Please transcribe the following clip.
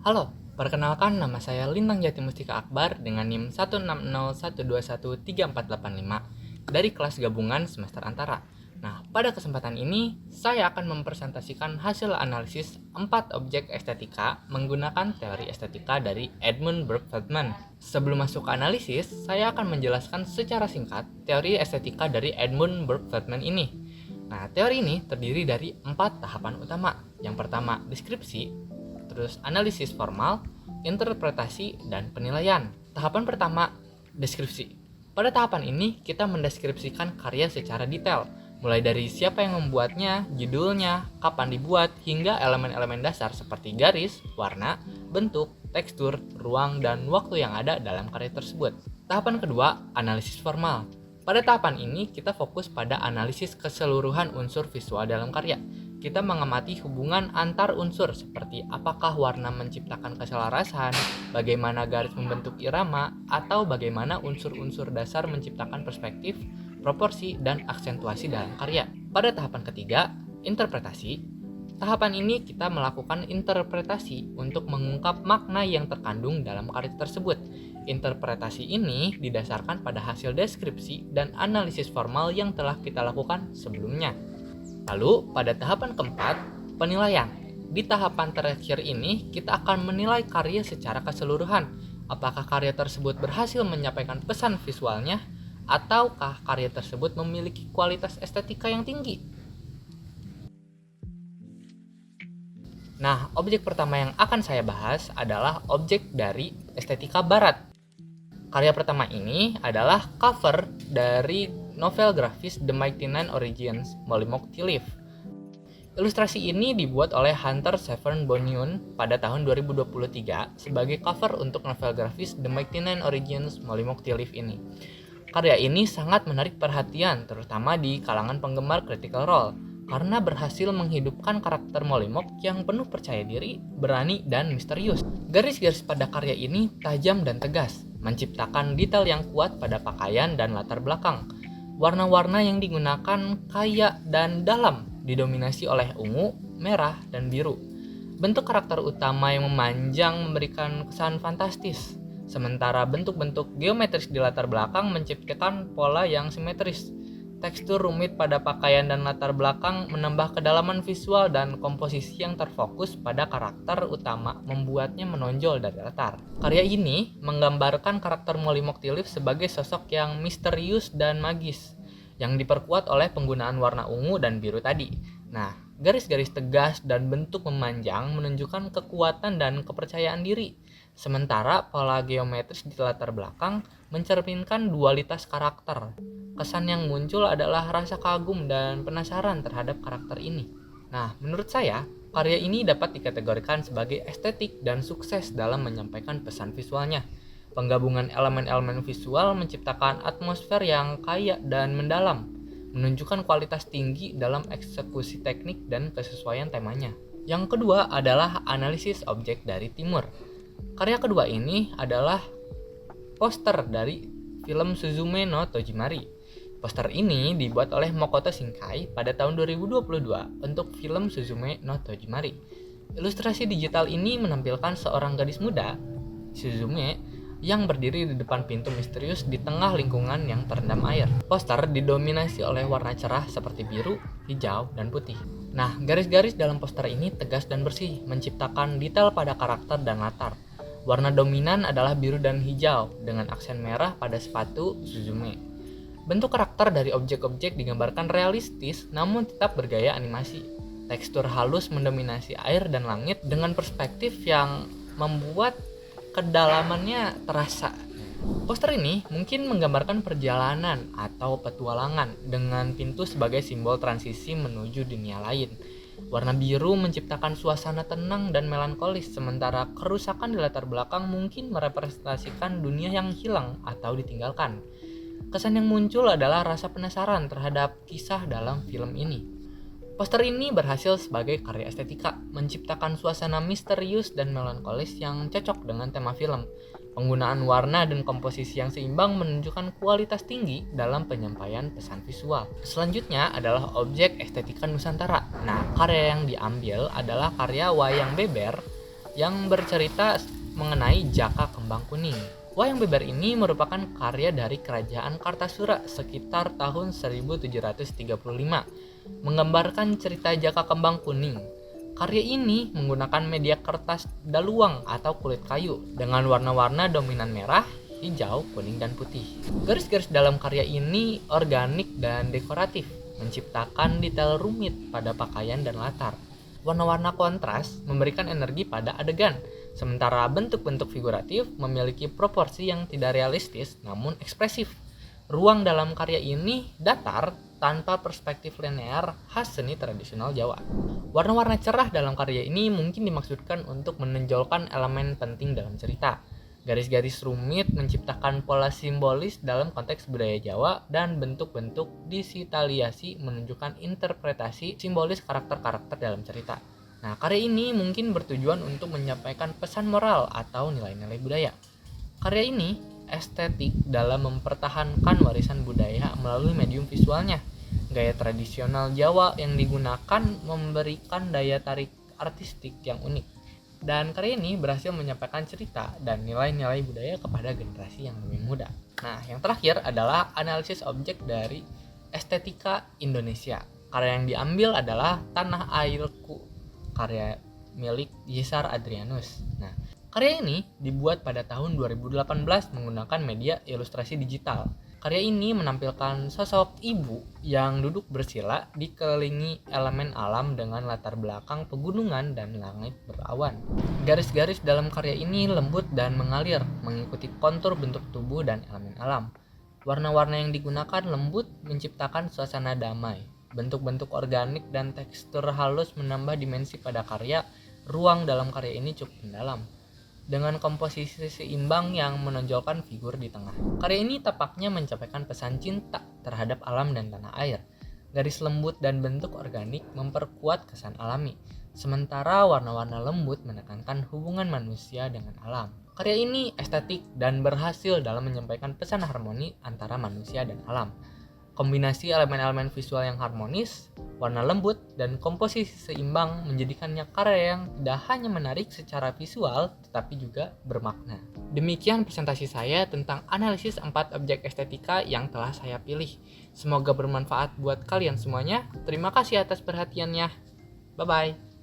Halo, perkenalkan nama saya Lintang Jati Mustika Akbar dengan NIM 16012134485 dari kelas gabungan semester antara. Nah, pada kesempatan ini saya akan mempresentasikan hasil analisis 4 objek estetika menggunakan teori estetika dari Edmund Burke Feldman. Sebelum masuk ke analisis, saya akan menjelaskan secara singkat teori estetika dari Edmund Burke Feldman ini. Nah, teori ini terdiri dari 4 tahapan utama. Yang pertama, deskripsi, terus analisis formal, interpretasi, dan penilaian. Tahapan pertama, deskripsi. Pada tahapan ini, kita mendeskripsikan karya secara detail, mulai dari siapa yang membuatnya, judulnya, kapan dibuat, hingga elemen-elemen dasar seperti garis, warna, bentuk, tekstur, ruang, dan waktu yang ada dalam karya tersebut. Tahapan kedua, analisis formal. Pada tahapan ini, kita fokus pada analisis keseluruhan unsur visual dalam karya. Kita mengamati hubungan antar unsur seperti apakah warna menciptakan keselarasan, bagaimana garis membentuk irama, atau bagaimana unsur-unsur dasar menciptakan perspektif, proporsi, dan aksentuasi dalam karya. Pada tahapan ketiga, interpretasi. Tahapan ini kita melakukan interpretasi untuk mengungkap makna yang terkandung dalam karya tersebut. Interpretasi ini didasarkan pada hasil deskripsi dan analisis formal yang telah kita lakukan sebelumnya. Lalu, pada tahapan keempat, penilaian. Di tahapan terakhir ini, kita akan menilai karya secara keseluruhan. Apakah karya tersebut berhasil menyampaikan pesan visualnya, ataukah karya tersebut memiliki kualitas estetika yang tinggi? Nah, objek pertama yang akan saya bahas adalah objek dari estetika barat. Karya pertama ini adalah cover dari novel grafis The Mighty Nine Origins Molly Mock-Tilliff. Ilustrasi ini dibuat oleh Hunter Severn Boniun pada tahun 2023 sebagai cover untuk novel grafis The Mighty Nine Origins Molly Mock-Tilliff ini. Karya ini sangat menarik perhatian, terutama di kalangan penggemar Critical Role, karena berhasil menghidupkan karakter Molly Mock yang penuh percaya diri, berani, dan misterius. Garis-garis pada karya ini tajam dan tegas, menciptakan detail yang kuat pada pakaian dan latar belakang. Warna-warna yang digunakan kaya dan dalam, didominasi oleh ungu, merah, dan biru. Bentuk karakter utama yang memanjang memberikan kesan fantastis, sementara bentuk-bentuk geometris di latar belakang menciptakan pola yang simetris. Tekstur rumit pada pakaian dan latar belakang menambah kedalaman visual dan komposisi yang terfokus pada karakter utama membuatnya menonjol dari latar. Karya ini menggambarkan karakter Molly Mock-Tilliff sebagai sosok yang misterius dan magis, yang diperkuat oleh penggunaan warna ungu dan biru tadi. Nah, garis-garis tegas dan bentuk memanjang menunjukkan kekuatan dan kepercayaan diri, sementara pola geometris di latar belakang mencerminkan dualitas karakter. Kesan yang muncul adalah rasa kagum dan penasaran terhadap karakter ini. Nah, menurut saya, karya ini dapat dikategorikan sebagai estetik dan sukses dalam menyampaikan pesan visualnya. Penggabungan elemen-elemen visual menciptakan atmosfer yang kaya dan mendalam, menunjukkan kualitas tinggi dalam eksekusi teknik dan kesesuaian temanya. Yang kedua adalah analisis objek dari timur. Karya kedua ini adalah poster dari film Suzume no Tojimari. Poster ini dibuat oleh Makoto Shinkai pada tahun 2022 untuk film Suzume no Tojimari. Ilustrasi digital ini menampilkan seorang gadis muda, Suzume, yang berdiri di depan pintu misterius di tengah lingkungan yang terendam air. Poster didominasi oleh warna cerah seperti biru, hijau, dan putih. Nah, garis-garis dalam poster ini tegas dan bersih, menciptakan detail pada karakter dan latar. Warna dominan adalah biru dan hijau, dengan aksen merah pada sepatu Suzume. Bentuk karakter dari objek-objek digambarkan realistis namun tetap bergaya animasi. Tekstur halus mendominasi air dan langit dengan perspektif yang membuat kedalamannya terasa. Poster ini mungkin menggambarkan perjalanan atau petualangan dengan pintu sebagai simbol transisi menuju dunia lain. Warna biru menciptakan suasana tenang dan melankolis, sementara kerusakan di latar belakang mungkin merepresentasikan dunia yang hilang atau ditinggalkan. Kesan yang muncul adalah rasa penasaran terhadap kisah dalam film ini. Poster ini berhasil sebagai karya estetika, menciptakan suasana misterius dan melankolis yang cocok dengan tema film. Penggunaan warna dan komposisi yang seimbang menunjukkan kualitas tinggi dalam penyampaian pesan visual. Selanjutnya adalah objek estetika Nusantara. Nah, karya yang diambil adalah karya wayang beber yang bercerita mengenai Jaka Kembang Kuning. Wayang beber ini merupakan karya dari Kerajaan Kartasura sekitar tahun 1735, menggambarkan cerita Jaka Kembang Kuning. Karya ini menggunakan media kertas daluang atau kulit kayu dengan warna-warna dominan merah, hijau, kuning, dan putih. Garis-garis dalam karya ini organik dan dekoratif, menciptakan detail rumit pada pakaian dan latar. Warna-warna kontras memberikan energi pada adegan, sementara bentuk-bentuk figuratif memiliki proporsi yang tidak realistis namun ekspresif. Ruang dalam karya ini datar tanpa perspektif linear khas seni tradisional Jawa. Warna-warna cerah dalam karya ini mungkin dimaksudkan untuk menonjolkan elemen penting dalam cerita. Garis-garis rumit menciptakan pola simbolis dalam konteks budaya Jawa dan bentuk-bentuk disitaliasi menunjukkan interpretasi simbolis karakter-karakter dalam cerita. Nah, karya ini mungkin bertujuan untuk menyampaikan pesan moral atau nilai-nilai budaya. Karya ini estetik dalam mempertahankan warisan budaya melalui medium visualnya. Gaya tradisional Jawa yang digunakan memberikan daya tarik artistik yang unik. Dan karya ini berhasil menyampaikan cerita dan nilai-nilai budaya kepada generasi yang lebih muda. Nah, yang terakhir adalah analisis objek dari estetika Indonesia. Karya yang diambil adalah Tanah Airku, karya milik Yesar Adrianus. Nah, karya ini dibuat pada tahun 2018 menggunakan media ilustrasi digital. Karya ini menampilkan sosok ibu yang duduk bersila dikelilingi elemen alam dengan latar belakang pegunungan dan langit berawan. Garis-garis dalam karya ini lembut dan mengalir, mengikuti kontur bentuk tubuh dan elemen alam. Warna-warna yang digunakan lembut menciptakan suasana damai. Bentuk-bentuk organik dan tekstur halus menambah dimensi pada karya. Ruang dalam karya ini cukup mendalam, dengan komposisi seimbang yang menonjolkan figur di tengah. Karya ini tampaknya menyampaikan pesan cinta terhadap alam dan tanah air. Garis lembut dan bentuk organik memperkuat kesan alami, sementara warna-warna lembut menekankan hubungan manusia dengan alam. Karya ini estetik dan berhasil dalam menyampaikan pesan harmoni antara manusia dan alam. Kombinasi elemen-elemen visual yang harmonis, warna lembut, dan komposisi seimbang menjadikannya karya yang tidak hanya menarik secara visual, tetapi juga bermakna. Demikian presentasi saya tentang analisis 4 objek estetika yang telah saya pilih. Semoga bermanfaat buat kalian semuanya. Terima kasih atas perhatiannya. Bye-bye.